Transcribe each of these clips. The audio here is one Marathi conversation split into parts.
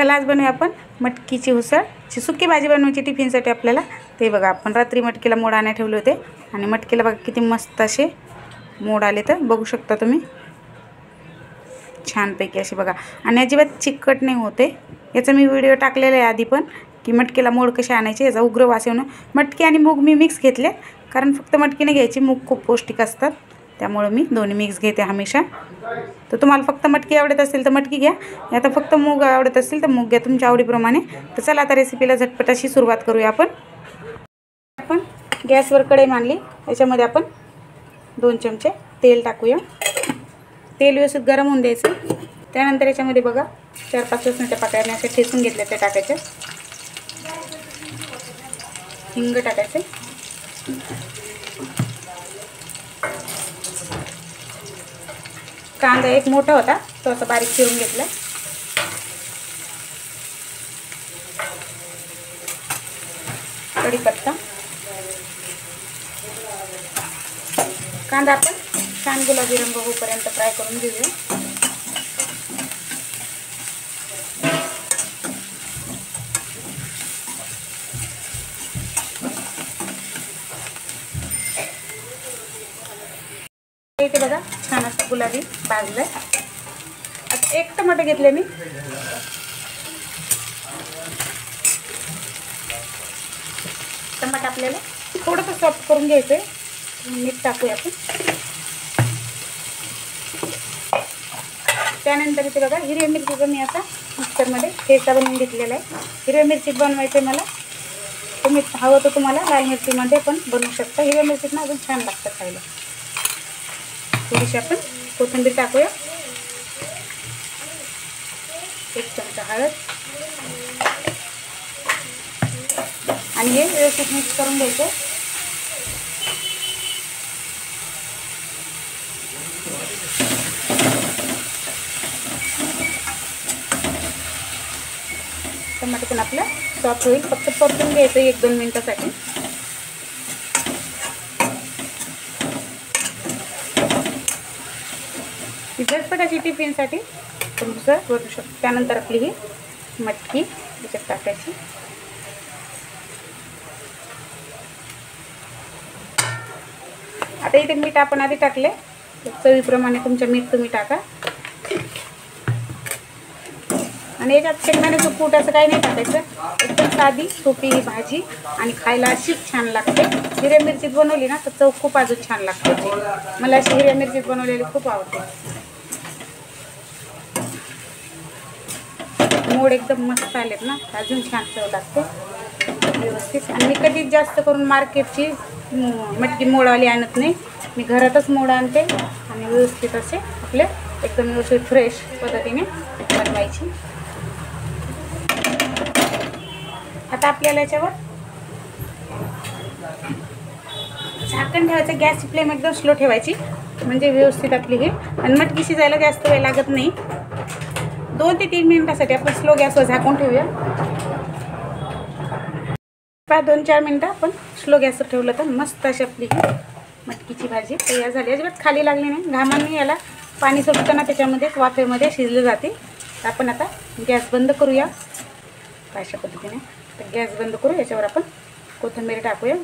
चला आज बनवूया आपण मटकीची उसळची सुकी भाजी बनवायची टिफिनसाठी आपल्याला। ते बघा आपण रात्री मटकीला मोड आणायला ठेवले होते आणि मटकीला बघा किती मस्त असे मोड आले, तर बघू शकता तुम्ही छानपैकी असे बघा। आणि अजिबात चिकट नाही होते। याचा मी व्हिडिओ टाकलेला आहे आधी पण, की मटकीला मोड कसे आणायचे, याचा उग्र वास येऊन। मटकी आणि मूग मी मिक्स घेतले, कारण फक्त मटकीने घ्यायची, मूग खूप पौष्टिक असतात त्यामुळे मी दोन्ही मिक्स घेते हमेशा। तर तुम्हाला फक्त मटकी आवडत असेल तर मटकी घ्या, आता फक्त मूग आवडत असेल तर मूग घ्या तुमच्या आवडीप्रमाणे। तर चला आता रेसिपीला झटपट अशी सुरुवात करूया आपण गॅसवर कढई मांडली, याच्यामध्ये आपण 2 चमचे तेल टाकूया। तेल व्यवस्थित गरम होऊन द्यायचं। त्यानंतर याच्यामध्ये बघा 4-5 लसणाच्या पाकळ्या अशा ठेचून घेतल्या त्या टाकायच्या। हिंग टाकायचे, कांदा एक मोठा होता तो असा बारीक चिरून घेतला। कढीपत्ता, कांदा आपण छान गुलाबी रंग होईपर्यंत फ्राय करून घेऊया। इथे बघा छान असं गुलाबी भाजलंय। आता 1 टमाटर घेतले मी। टमाटर आपल्याला थोडंसं सॉफ्ट करून घ्यायचं आहे। मीठ टाकूया आपण। त्यानंतर इथे बघा हिरवी मिरचीचा मी असा मिक्सरमध्ये ठेचा बनवून घेतलेला आहे। हिरव्या मिरचीत बनवायचं आहे मला, तुम्ही हवं तर तुम्हाला लाल मिरचीमध्ये पण बनवू शकता। हिरव्या मिरचीत ना अजून छान लागतं खायला। थोडीशी आपण कोथिंबीर टाकूया, 1 चमचा हळद, आणि हे व्यवस्थित मिक्स करून घ्यायचं। टमाटर पण आपलं सॉफ्ट होईल, फक्त परतून घ्यायचं 1-2 मिनिटासाठी। झटपट अशी टिफिनसाठी उसळ बनवू शकतो। त्यानंतर आपली ही मटकी याच्यात टाकायची। आता इथे मीठ आपण आधी टाकले, चवीप्रमाणे तुमच्या मीठ तुम्ही टाका। आणि याच्यात शेंगदाण्याचं कूट असं काही नाही टाकायचं, एकदम साधी सोपी ही भाजी आणि खायला अशी छान लागते। हिरव्या मिरचीत बनवली ना तर चव खूप अजून छान लागते। मला अशी हिरव्या मिरचीत बनवलेली खूप आवडते। मोड एकदम मस्त आलेत ना, अजून छान चव लागते व्यवस्थित। आणि मी कधीच जास्त करून मार्केटची मटकी मोडवाली आणत नाही, मी घरातच मोड आणते आणि व्यवस्थित असे आपले एकदम व्यवस्थित फ्रेश पद्धतीने बनवायची। आता आपल्याला याच्यावर झाकण ठेवायचं, गॅसची फ्लेम एकदम स्लो ठेवायची, म्हणजे व्यवस्थित आपली हे आणि मटकी शिजायला जास्त वेळ लागत नाही। 2 ते 3 मिनिटासाठी आपण स्लो गॅसवर झाकून ठेवूया। 2-4 मिनिटं आपण स्लो गॅसवर ठेवलं तर मस्त अशी आपली ही मटकीची भाजी तयार झाली। अजिबात खाली लागली नाही, घामाने याला पाणी सुटताना त्याच्यामध्ये वाफेमध्ये शिजले जाते। तर आपण आता गॅस बंद करूया अशा पद्धतीने। तर गॅस बंद करू, याच्यावर आपण कोथिंबीर टाकूया।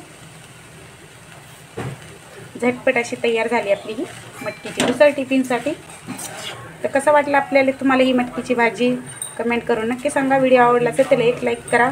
झटपट अशी तयार झाली आपली ही मटकीची उसळ टिफिनसाठी। तर कसं वाटलं आपल्याला तुम्हाला ही मटकीची भाजी, कमेंट करून नक्की सांगा। व्हिडिओ आवडला असेल तर एक लाईक करा।